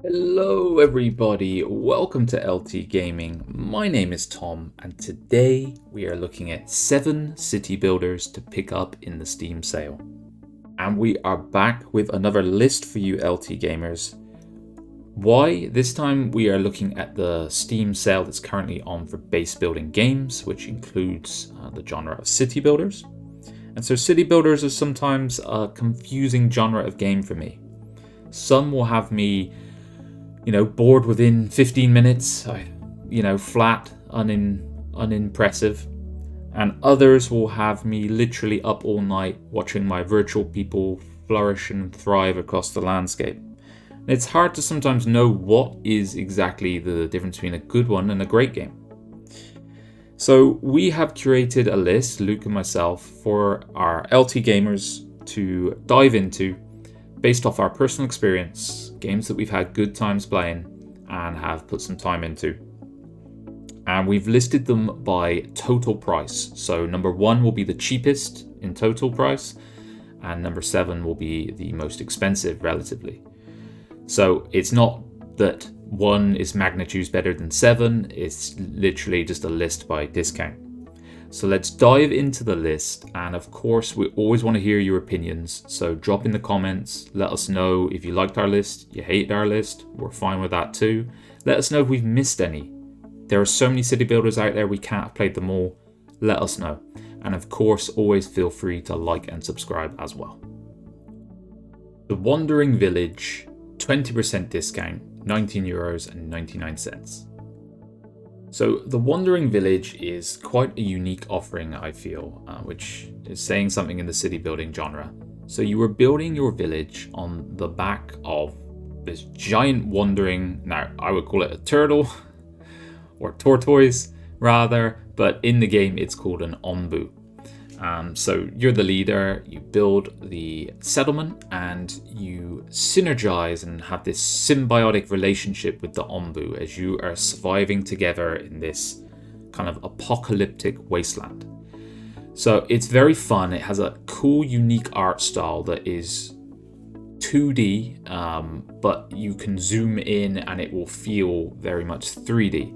Hello, everybody. Welcome to LT Gaming. My name is Tom, and today we are looking at 7 city builders to pick up in the Steam sale. And we are back with another list for you, LT gamers. Why? This time we are looking at the Steam sale that's currently on for base building games, which includes the genre of city builders. And so, city builders are sometimes a confusing genre of game for me. Some will have me bored within 15 minutes, flat, unimpressive. And others will have me literally up all night watching my virtual people flourish and thrive across the landscape. It's hard to sometimes know what is exactly the difference between a good one and a great game. So we have curated a list, Luke and myself, for our LT gamers to dive into based off our personal experience, games that we've had good times playing and have put some time into. And we've listed them by total price. So number 1 will be the cheapest in total price, and number 7 will be the most expensive relatively. So it's not that 1 is magnitudes better than 7, it's literally just a list by discount. So let's dive into the list, and of course we always want to hear your opinions, so drop in the comments, let us know if you liked our list, you hated our list, we're fine with that too. Let us know if we've missed any. There are so many city builders out there, we can't have played them all. Let us know, and of course always feel free to like and subscribe as well. The Wandering Village, 20% discount, €19.99. So the Wandering Village is quite a unique offering, I feel, which is saying something in the city building genre. So you were building your village on the back of this giant wandering, now I would call it a turtle, or tortoise rather, but in the game it's called an ombu. So you're the leader, you build the settlement, and you synergize and have this symbiotic relationship with the ombu as you are surviving together in this kind of apocalyptic wasteland. So it's very fun. It has a cool, unique art style that is 2D, but you can zoom in and it will feel very much 3D.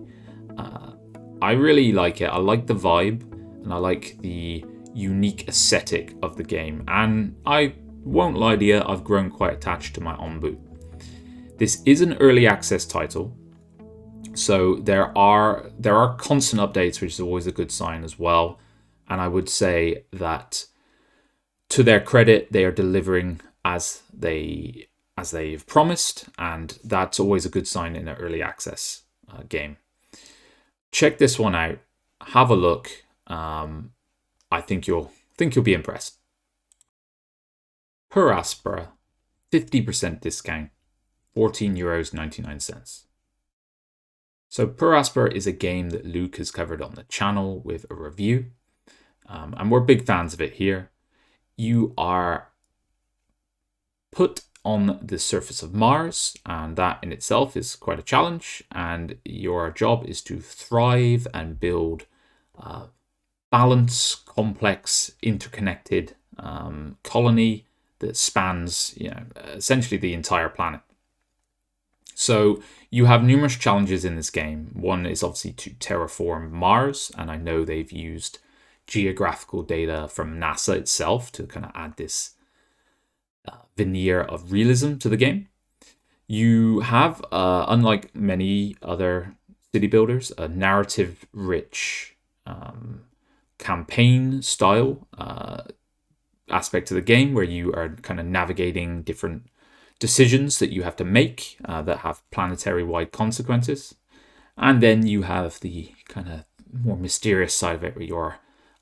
I really like it. I like the vibe, and I like the unique aesthetic of the game, and I won't lie to you, I've grown quite attached to my ombu. This is an early access title, so there are constant updates, which is always a good sign as well, and I would say that to their credit they are delivering as they've promised, and that's always a good sign in an early access game. Check this one out, have a look. I think you'll be impressed. Per Aspera, 50% discount, €14.99. So Per Aspera is a game that Luke has covered on the channel with a review, and we're big fans of it here. You are put on the surface of Mars, and that in itself is quite a challenge, and your job is to thrive and build balanced, complex, interconnected colony that spans, essentially the entire planet. So you have numerous challenges in this game. One is obviously to terraform Mars, and I know they've used geographical data from NASA itself to kind of add this veneer of realism to the game. You have, unlike many other city builders, a narrative-rich campaign style aspect to the game, where you are kind of navigating different decisions that you have to make that have planetary wide consequences. And then you have the kind of more mysterious side of it, where you're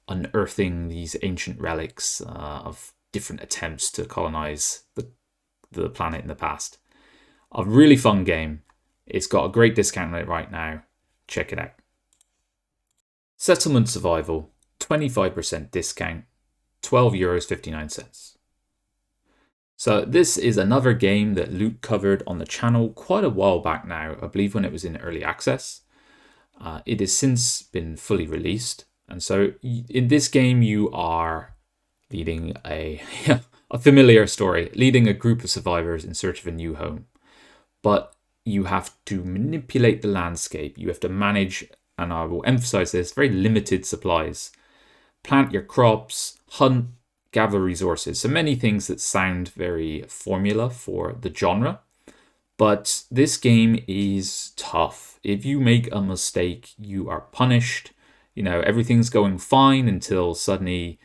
unearthing these ancient relics of different attempts to colonize the planet in the past. A really fun game. It's got a great discount rate right now. Check it out. Settlement Survival, 25% discount, €12.59. So this is another game that Luke covered on the channel quite a while back now, I believe when it was in early access. It has since been fully released, and so in this game you are leading a familiar story, leading a group of survivors in search of a new home. But you have to manipulate the landscape. You have to manage, and I will emphasize this, very limited supplies. Plant your crops, hunt, gather resources. So many things that sound very formula for the genre. But this game is tough. If you make a mistake, you are punished. Everything's going fine until suddenly,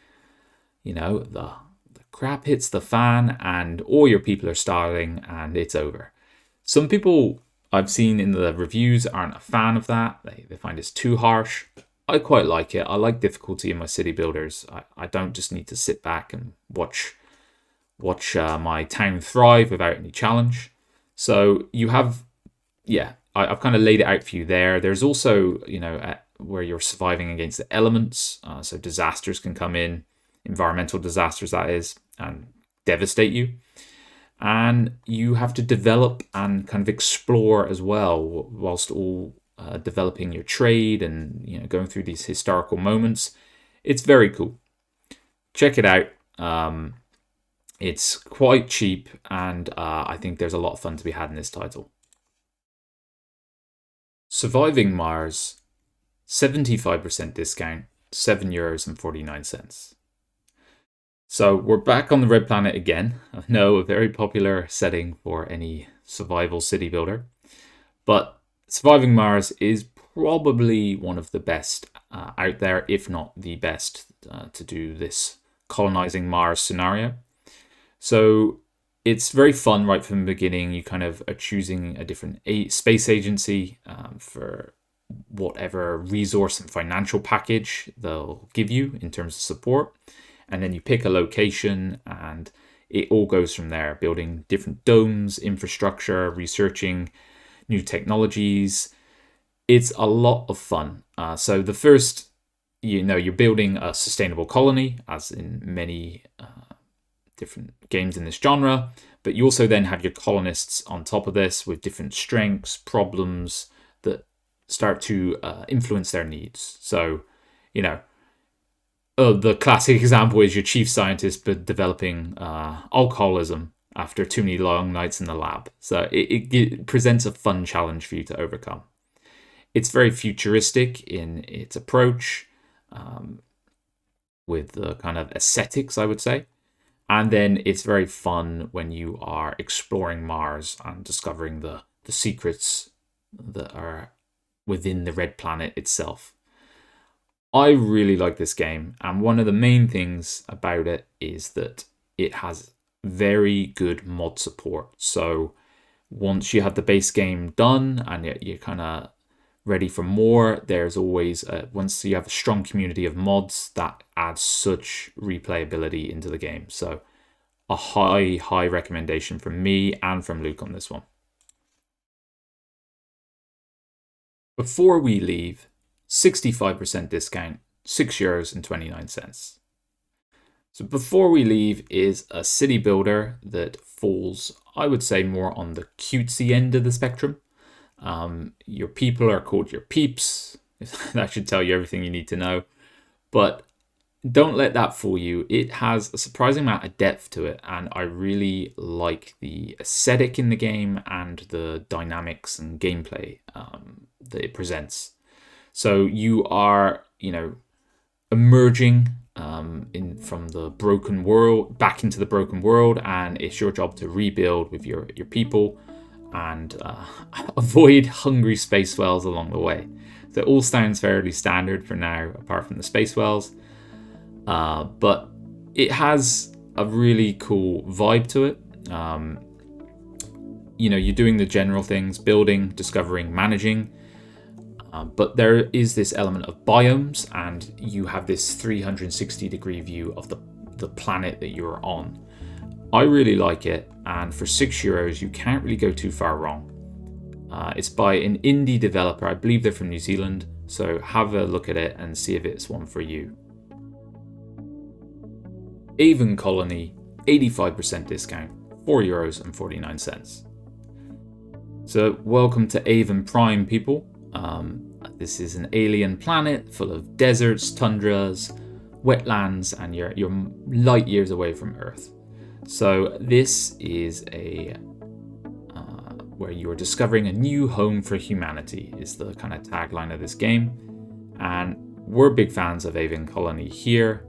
the crap hits the fan and all your people are starving and it's over. Some people I've seen in the reviews aren't a fan of that. They find it's too harsh. I quite like it. I like difficulty in my city builders. I don't just need to sit back and watch my town thrive without any challenge. So you have, I've kind of laid it out for you there. There's also, where you're surviving against the elements. So disasters can come in, environmental disasters that is, and devastate you. And you have to develop and kind of explore as well, whilst all developing your trade and going through these historical moments. It's very cool. Check it out. It's quite cheap, and I think there's a lot of fun to be had in this title. Surviving Mars, 75% discount, €7.49. So we're back on the Red Planet again. I know, a very popular setting for any survival city builder. But Surviving Mars is probably one of the best out there, if not the best, to do this colonizing Mars scenario. So it's very fun right from the beginning. You kind of are choosing a different space agency for whatever resource and financial package they'll give you in terms of support. And then you pick a location and it all goes from there, building different domes, infrastructure, researching new technologies. It's a lot of fun. So the first, you're building a sustainable colony, as in many different games in this genre, but you also then have your colonists on top of this with different strengths, problems that start to influence their needs. So, the classic example is your chief scientist developing alcoholism after too many long nights in the lab. So it presents a fun challenge for you to overcome. It's very futuristic in its approach, with the kind of aesthetics, I would say. And then it's very fun when you are exploring Mars and discovering the secrets that are within the Red Planet itself. I really like this game, and one of the main things about it is that it has very good mod support. So once you have the base game done and you're kind of ready for more, there's always, once you have a strong community of mods, that adds such replayability into the game. So a high recommendation from me and from Luke on this one. Before we leave, 65% discount, €6.29. So Before We Leave is a city builder that falls, I would say, more on the cutesy end of the spectrum. Your people are called your peeps. That should tell you everything you need to know. But don't let that fool you. It has a surprising amount of depth to it, and I really like the aesthetic in the game and the dynamics and gameplay that it presents. So you are, emerging from the broken world back into the broken world, and it's your job to rebuild with your people and avoid hungry space whales along the way. So it all sounds fairly standard for now, apart from the space whales. But it has a really cool vibe to it. You're doing the general things, building, discovering, managing. But there is this element of biomes, and you have this 360-degree view of the planet that you're on. I really like it, and for €6, you can't really go too far wrong. It's by an indie developer. I believe they're from New Zealand, so have a look at it and see if it's one for you. Aven Colony, 85% discount, €4.49. So welcome to Aven Prime, people. This is an alien planet full of deserts, tundras, wetlands, and you're light years away from Earth. So this is a where you are discovering a new home for humanity, is the kind of tagline of this game. And we're big fans of Aven Colony here.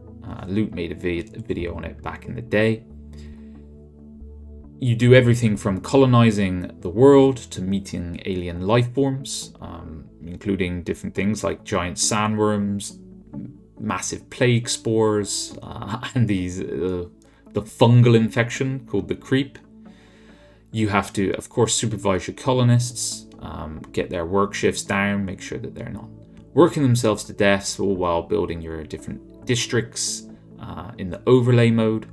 Luke made a video on it back in the day. You do everything from colonizing the world to meeting alien life forms, including different things like giant sandworms, massive plague spores, and the fungal infection called the creep. You have to, of course, supervise your colonists, get their work shifts down, make sure that they're not working themselves to death, all while building your different districts in the overlay mode.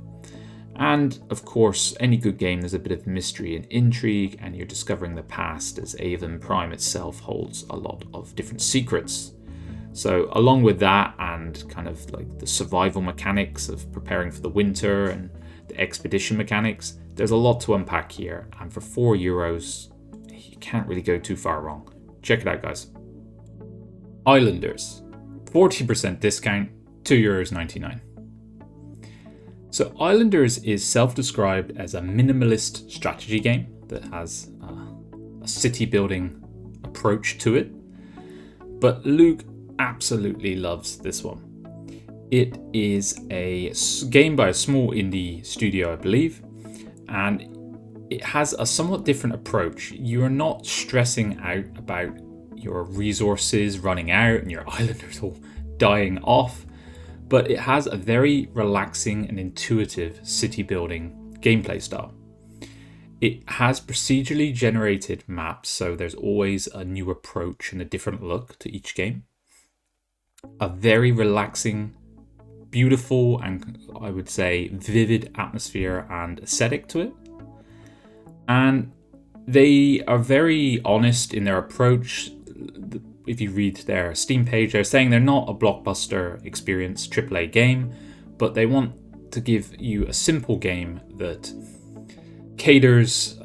And of course, any good game, there's a bit of mystery and intrigue, and you're discovering the past, as Aven Prime itself holds a lot of different secrets. So along with that, and kind of like the survival mechanics of preparing for the winter and the expedition mechanics, there's a lot to unpack here. And for €4, you can't really go too far wrong. Check it out, guys. Islanders, 40% discount, €2.99. So Islanders is self-described as a minimalist strategy game that has a city building approach to it. But Luke absolutely loves this one. It is a game by a small indie studio, I believe, and it has a somewhat different approach. You are not stressing out about your resources running out and your islanders all dying off, but it has a very relaxing and intuitive city building gameplay style. It has procedurally generated maps, so there's always a new approach and a different look to each game. A very relaxing, beautiful, and I would say vivid atmosphere and aesthetic to it. And they are very honest in their approach. If you read their Steam page, they're saying they're not a blockbuster experience AAA game, but they want to give you a simple game that caters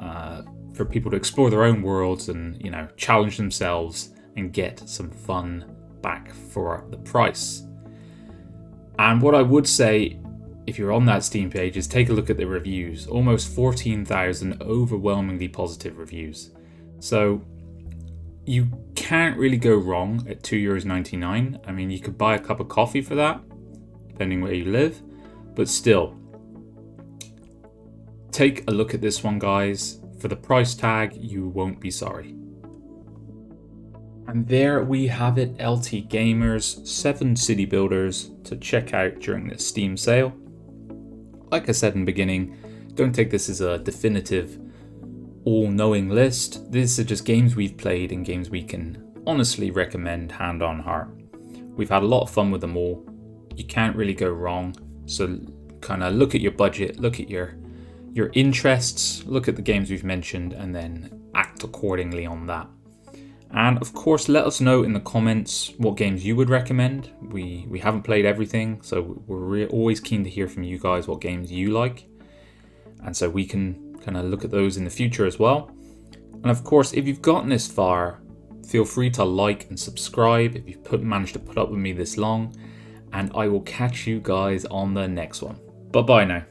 for people to explore their own worlds and, you know, challenge themselves and get some fun back for the price. And what I would say, if you're on that Steam page, is take a look at the reviews. Almost 14,000 overwhelmingly positive reviews. So you can't really go wrong at €2.99. I mean, you could buy a cup of coffee for that, depending where you live, but still, take a look at this one, guys. For the price tag, you won't be sorry. And there we have it, LT Gamers, 7 city builders to check out during the Steam sale. Like I said in the beginning, don't take this as a definitive all-knowing list. These are just games we've played and games we can honestly recommend hand on heart. We've had a lot of fun with them all. You can't really go wrong. So kind of look at your budget, look at your interests, look at the games we've mentioned, and then act accordingly on that. And of course, let us know in the comments what games you would recommend. We haven't played everything, so we're always keen to hear from you guys what games you like. And so we can kind of look at those in the future as well. And of course, if you've gotten this far, feel free to like and subscribe if you've managed to put up with me this long. And I will catch you guys on the next one. Bye-bye now.